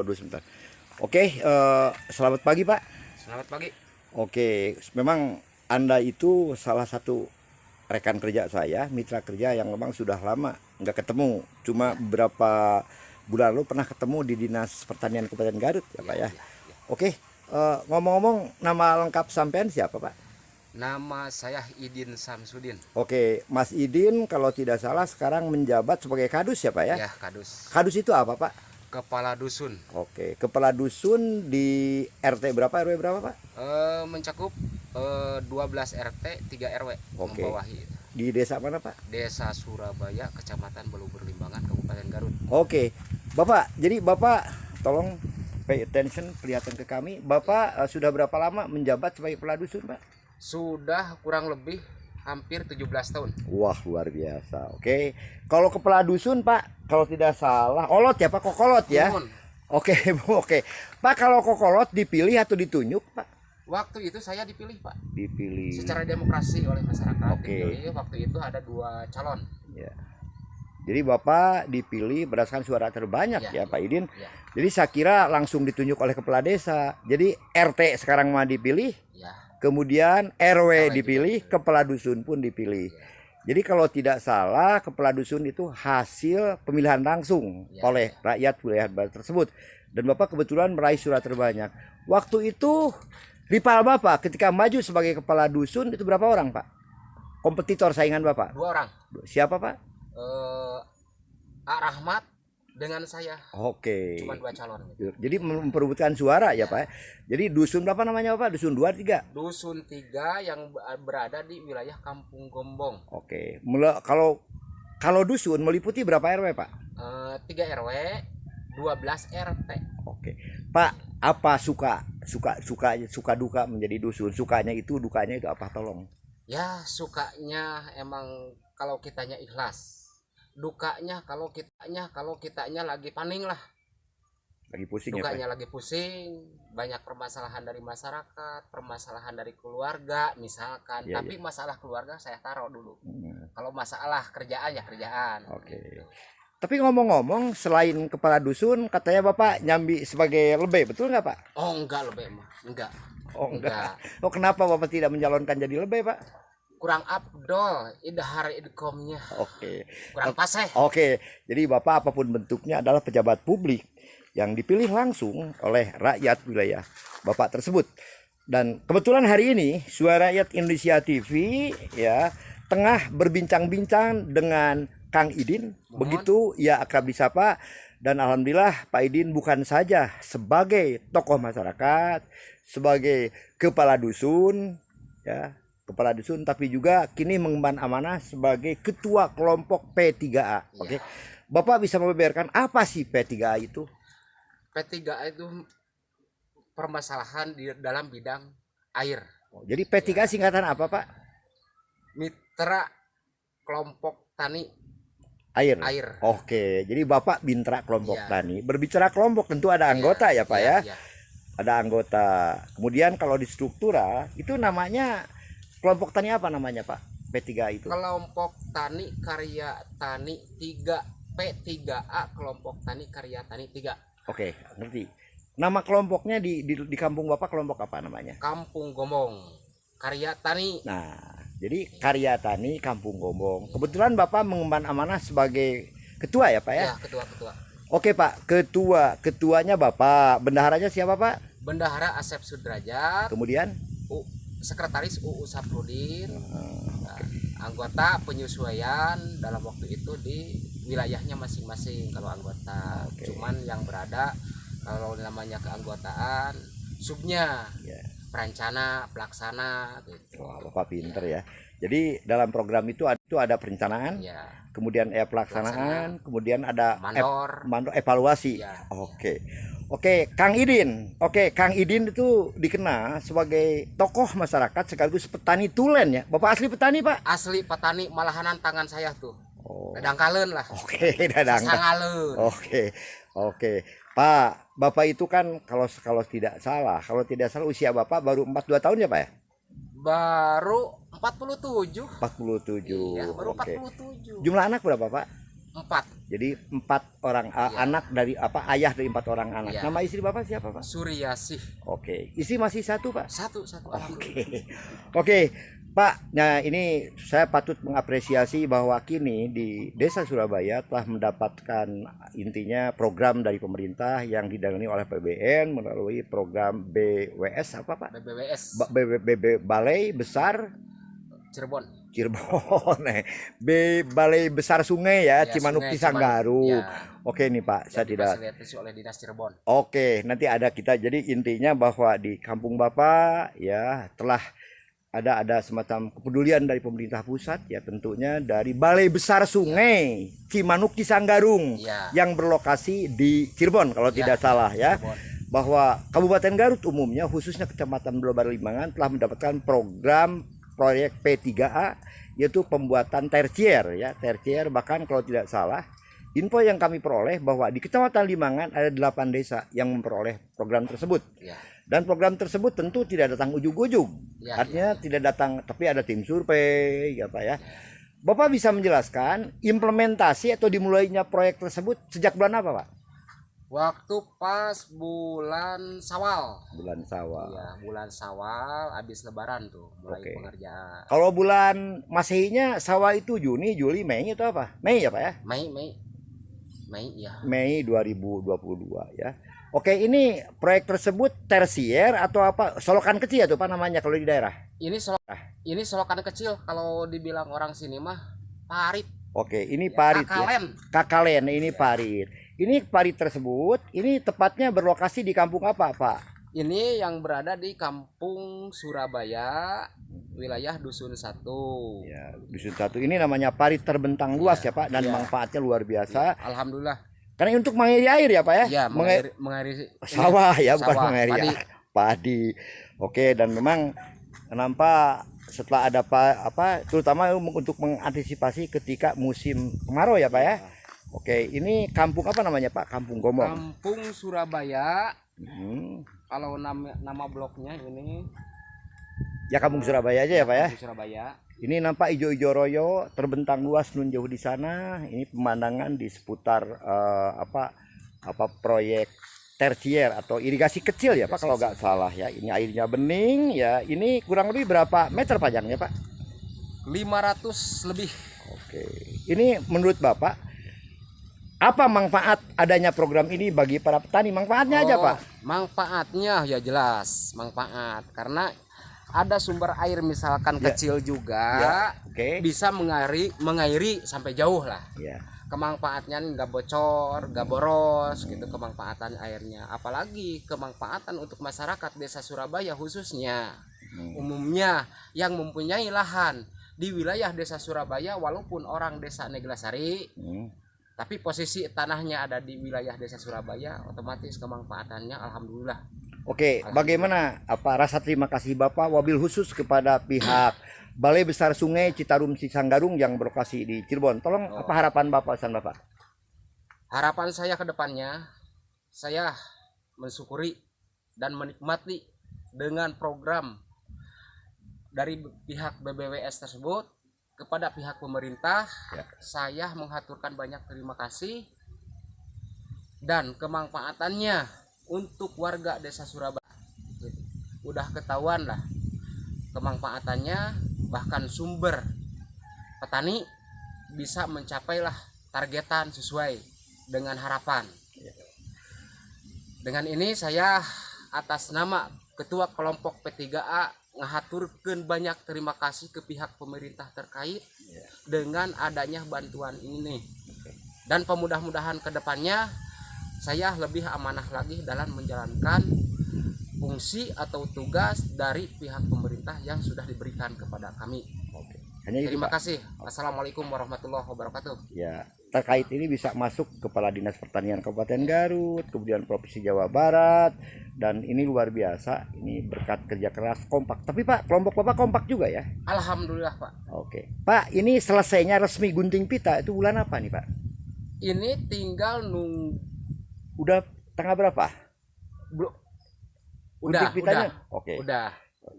dulu sebentar. Oke, selamat pagi Pak. Selamat pagi. Oke, memang Anda itu salah satu rekan kerja saya, mitra kerja yang memang sudah lama nggak ketemu. Cuma beberapa bulan lalu pernah ketemu di Dinas Pertanian Kabupaten Garut ya Pak ya. Oke, ngomong-ngomong nama lengkap sampean siapa Pak? Nama saya Idin Samsudin. Oke, Mas Idin kalau tidak salah sekarang menjabat sebagai kadus ya Pak ya? Ya, kadus. Kadus itu apa Pak? Kepala dusun. Oke, kepala dusun di RT berapa, RW berapa Pak? Mencakup 12 RT 3 RW. Oke. Membawahi Di desa mana Pak? Desa Surabaya, Kecamatan Belubur Limbangan, Kabupaten Garut. Oke, Bapak, jadi Bapak tolong pay attention, kelihatan ke kami. Bapak sudah berapa lama menjabat sebagai kepala dusun Pak? Sudah kurang lebih hampir 17 tahun. Wah, luar biasa. Oke, kalau kepala dusun Pak, kalau tidak salah, Olot ya Pak, Kokolot ya? Nuhun. Oke, oke. Pak, kalau Kokolot dipilih atau ditunjuk Pak? Waktu itu saya dipilih, Pak. Dipilih. Secara demokrasi oleh masyarakat. Oke. Dipilih. Waktu itu ada 2 calon. Ya. Jadi Bapak dipilih berdasarkan suara terbanyak ya, Pak Idin. Ya. Jadi saya kira langsung ditunjuk oleh kepala desa. Jadi RT sekarang mah dipilih, Ya. kemudian RW RW dipilih, juga. kepala dusun pun dipilih. Jadi kalau tidak salah kepala dusun itu hasil pemilihan langsung oleh rakyat wilayah tersebut. Dan Bapak kebetulan meraih suara terbanyak. Waktu itu rival Bapak ketika maju sebagai kepala dusun itu berapa orang Pak? Kompetitor saingan Bapak? 2 orang. Siapa Pak? Ak Rahmat dengan saya. Oke. Cuma 2 calon gitu. Jadi memperebutkan suara ya Pak. Jadi dusun berapa namanya Pak? Dusun 2 3. Dusun 3 yang berada di wilayah Kampung Gombong. Oke. Kalau dusun meliputi berapa RW Pak? 3 RW, 12 RT. Oke. Pak, apa suka duka menjadi dusun? Sukanya itu, dukanya itu apa, tolong? Ya, sukanya emang kalau kitanya ikhlas. Dukanya kalau kitanya lagi paning lah. Lagi pusing ya Pak? Dukanya lagi pusing, banyak permasalahan dari masyarakat, permasalahan dari keluarga misalkan. Iya, Tapi masalah keluarga saya taruh dulu. Kalau masalah kerjaan ya kerjaan. Oke. Gitu. Tapi ngomong-ngomong, selain kepala dusun, katanya Bapak nyambi sebagai lebay, betul nggak Pak? Oh enggak lebih mah, enggak. Oh enggak. Oh kenapa Bapak tidak mencalonkan jadi lebay Pak? Kurang abdol, idhar idkomnya. Oke. Kurang paseh. Oke. Jadi Bapak apapun bentuknya adalah pejabat publik yang dipilih langsung oleh rakyat wilayah Bapak tersebut. Dan kebetulan hari ini Suara Rakyat Indonesia TV ya tengah berbincang-bincang dengan Kang Idin. Begitu ya akrab disapa. Dan alhamdulillah Pak Idin bukan saja sebagai tokoh masyarakat, sebagai kepala dusun ya, tapi juga kini mengemban amanah sebagai ketua kelompok P3A. Oke. Bapak bisa membeberkan apa sih P3A itu? P3A itu permasalahan di dalam bidang air. Jadi P3A singkatan apa Pak? Mitra Kelompok Tani Air. Oke, jadi Bapak mitra kelompok tani. Berbicara kelompok tentu ada anggota ya Pak ya? Ada anggota. Kemudian kalau di struktura itu namanya kelompok tani apa namanya Pak? P3A itu. Kelompok Tani Karya Tani 3, P3A Kelompok Tani Karya Tani 3. Oke, ngerti. Nama kelompoknya di kampung Bapak kelompok apa namanya? Kampung Gombong Karya Tani. Nah, jadi Karya Tani Kampung Gombong. Kebetulan Bapak mengemban amanah sebagai ketua ya Pak ya? Ya, ketua. Oke Pak, ketuanya Bapak. Bendaharanya siapa Pak? Bendahara Asep Sudrajat. Kemudian Sekretaris UU Saprudin. Anggota penyesuaian dalam waktu itu di wilayahnya masing-masing kalau anggota. Cuman yang berada kalau namanya keanggotaan subnya perencana, pelaksana gitu. Wah, Bapak pinter ya. Jadi dalam program itu ada perencanaan, kemudian pelaksanaan, kemudian ada mandor evaluasi. Oke, Kang Idin. Oke, Kang Idin itu dikenal sebagai tokoh masyarakat sekaligus petani tulen ya. Bapak asli petani Pak? Asli petani, malahanan tangan saya tuh. Dadangkaleun lah. Oke, dadangkaleun. Oke. Pak, Bapak itu kan kalau tidak salah usia Bapak baru 42 tahun ya Pak ya? Baru 47. 47. Iya, baru Oke. 47. Jumlah anak berapa Pak? 4. Jadi 4 orang Iya. anak dari ayah dari 4 orang anak. Iya. Nama istri Bapak siapa, Pak? Suryasih. Oke. Istri masih satu, Pak? Satu alhamdulillah. Oke. Oke, Pak. Nah, ini saya patut mengapresiasi bahwa kini di Desa Surabaya telah mendapatkan intinya program dari pemerintah yang didanani oleh PBN melalui program BWS apa, Pak? BBWS Balai Besar Cirebon. Cirebon. Balai Besar Sungai ya, Ya, Cimanuk Sungai Cisanggaru. Ya, Oke nih Pak, saya yang tidak. difasilitasi oleh Dinas Cirebon. Oke, nanti ada kita. Jadi intinya bahwa di kampung Bapak ya telah ada semacam kepedulian dari pemerintah pusat ya, tentunya dari Balai Besar Sungai Cimanuk Cisanggarung Ya. yang berlokasi di Cirebon kalau Ya, tidak salah ya. Cirebon. Bahwa Kabupaten Garut umumnya khususnya Kecamatan Belobar Limangan telah mendapatkan proyek P3A, yaitu pembuatan tersier ya, tersier. Bahkan kalau tidak salah info yang kami peroleh bahwa di Kecamatan Limangan ada 8 desa yang memperoleh program tersebut. Ya. Dan program tersebut tentu tidak datang ujug-ujug. Ya, Artinya tidak datang, tapi ada tim survei ya Pak ya. Bapak bisa menjelaskan implementasi atau dimulainya proyek tersebut sejak bulan apa, Pak? Waktu pas bulan Sawal. Bulan Sawal. Iya, bulan Sawal habis lebaran tuh mulai Oke. pengerjaan. Kalau bulan Masehinya Sawal itu Juni, Juli, Mei itu apa? Mei ya Pak ya? Mei ya. Mei 2022 ya. Oke, ini proyek tersebut tersier atau apa? Solokan kecil ya tuh Pak namanya kalau di daerah. Ini selokan kecil, kalau dibilang orang sini mah parit. Oke, ini Ya, parit ya. Kakalen. Kakalen, ini parit. Ini parit tersebut, ini tepatnya berlokasi di kampung apa, Pak? Ini yang berada di Kampung Surabaya, wilayah Dusun 1. Ya, Dusun 1 ini namanya parit terbentang luas ya, Pak, dan Iya. manfaatnya luar biasa. Alhamdulillah. Karena untuk mengairi air ya, Pak ya? Ya, mengairi Sawah ya, bukan sawah, mengairi padi. padi. Oke, dan memang nampak setelah ada terutama untuk mengantisipasi ketika musim kemarau ya, Pak ya? Oke, ini kampung apa namanya, Pak? Kampung Gomong. Kampung Surabaya. Hmm. Kalau nama bloknya ini Ya kampung Surabaya aja ya, Pak ya? Kampung Surabaya. Ini nampak hijau-hijau royo, terbentang luas nun jauh di sana. Ini pemandangan di seputar proyek tersier atau irigasi kecil ya Pak kalau nggak salah ya. Ini airnya bening ya. Ini kurang lebih berapa meter panjangnya Pak? 500 lebih. Oke. Ini menurut Bapak apa manfaat adanya program ini bagi para petani? Manfaatnya aja Pak. Manfaatnya ya jelas, manfaat karena ada sumber air misalkan Ya. kecil juga Ya. Oke. bisa mengairi sampai jauh lah. Ya. Kemanfaatnya nggak bocor, nggak boros gitu kemanfaatan airnya. Apalagi kemanfaatan untuk masyarakat Desa Surabaya khususnya umumnya yang mempunyai lahan di wilayah Desa Surabaya, walaupun orang Desa Neglasari, tapi posisi tanahnya ada di wilayah Desa Surabaya, otomatis kemanfaatannya alhamdulillah. Oke, bagaimana rasa terima kasih Bapak wabil khusus kepada pihak Balai Besar Sungai Citarum Cisanggarung yang berlokasi di Cirebon. Tolong apa harapan Bapak, pesan Bapak? Harapan saya ke depannya, saya mensyukuri dan menikmati dengan program dari pihak BBWS tersebut kepada pihak pemerintah. Ya. Saya menghaturkan banyak terima kasih dan kemanfaatannya untuk warga Desa Surabaya. Udah ketahuan lah kemanfaatannya, bahkan sumber petani bisa mencapailah targetan sesuai dengan harapan. Dengan ini saya atas nama Ketua Kelompok P3A ngahaturkeun banyak terima kasih ke pihak pemerintah terkait dengan adanya bantuan ini. Dan mudah-mudahan ke depannya saya lebih amanah lagi dalam menjalankan fungsi atau tugas dari pihak pemerintah yang sudah diberikan kepada kami. Oke. Hanya itu, Terima Pak. kasih. Wassalamualaikum warahmatullahi wabarakatuh. Ya, terkait ini bisa masuk Kepala Dinas Pertanian Kabupaten Garut, kemudian Provinsi Jawa Barat, dan ini luar biasa. Ini berkat kerja keras kompak. Tapi Pak, kelompok Bapak kompak juga ya? Alhamdulillah Pak. Oke. Pak, ini selesainya resmi gunting pita itu bulan apa nih Pak? Ini tinggal Udah tanggal berapa? udah Gunting pitanya? Oke. udah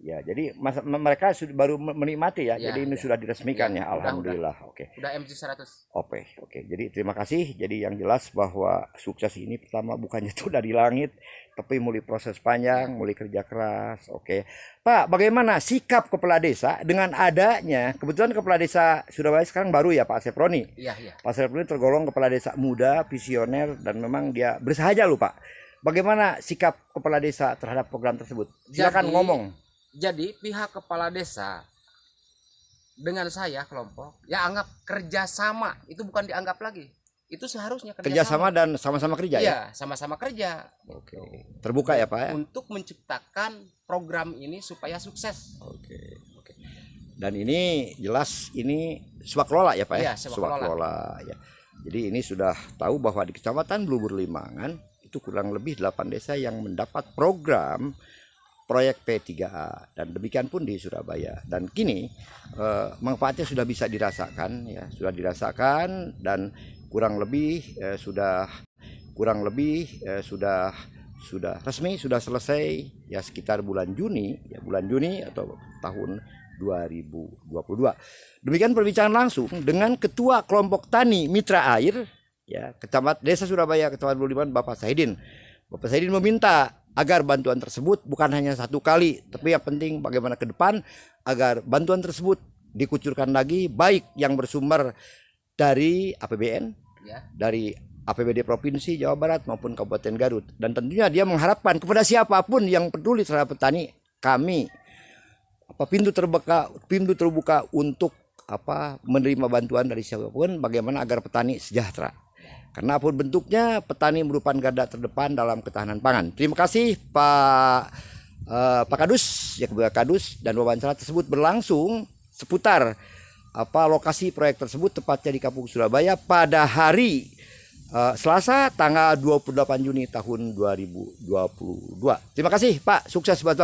Ya, jadi mereka baru menikmati ya. Ya, Jadi ini ya. sudah diresmikan Ya, ya. udah. Alhamdulillah. Oke. Udah MG 100. Oke, oke. Jadi terima kasih. Jadi yang jelas bahwa sukses ini pertama bukannya itu dari langit, tapi mulai proses panjang, mulai kerja keras. Oke. Pak, bagaimana sikap kepala desa dengan adanya kebetulan kepala desa Surabaya sekarang baru ya Pak Seproni. Iya, iya. Pak Seproni tergolong kepala desa muda, visioner dan memang dia bersahaja loh Pak. Bagaimana sikap kepala desa terhadap program tersebut? Silakan ngomong. Jadi pihak kepala desa dengan saya kelompok ya anggap kerjasama, itu bukan dianggap lagi, itu seharusnya Kerjasama dan sama-sama kerja ya. Iya, sama-sama kerja. Oke. Terbuka ya Pak ya. Untuk menciptakan program ini supaya sukses. Oke, oke. Dan ini jelas ini swaklola ya Pak ya? Iya, swaklola. Ya. Jadi ini sudah tahu bahwa di Kecamatan Blubur Limangan itu kurang lebih 8 desa yang mendapat program proyek P3A dan demikian pun di Surabaya. Dan kini manfaatnya sudah bisa dirasakan ya, sudah dirasakan dan kurang lebih sudah resmi, sudah selesai ya sekitar bulan Juni atau tahun 2022. Demikian perbincangan langsung dengan Ketua Kelompok Tani Mitra Air ya Kecamatan Desa Surabaya, Kecamatan Buliman, Bapak Sahidin. Bapak Sahidin meminta agar bantuan tersebut bukan hanya satu kali, tapi yang penting bagaimana ke depan agar bantuan tersebut dikucurkan lagi, baik yang bersumber dari APBN, Ya. dari APBD Provinsi Jawa Barat maupun Kabupaten Garut. Dan tentunya dia mengharapkan kepada siapapun yang peduli terhadap petani, kami pintu terbuka untuk menerima bantuan dari siapapun, bagaimana agar petani sejahtera. Karena apapun bentuknya, petani merupakan garda terdepan dalam ketahanan pangan. Terima kasih Pak Kadus, ya Ketua Kadus, dan wawancara tersebut berlangsung seputar lokasi proyek tersebut tepatnya di Kampung Surabaya pada hari Selasa tanggal 28 Juni tahun 2022. Terima kasih Pak, sukses buat Bapak.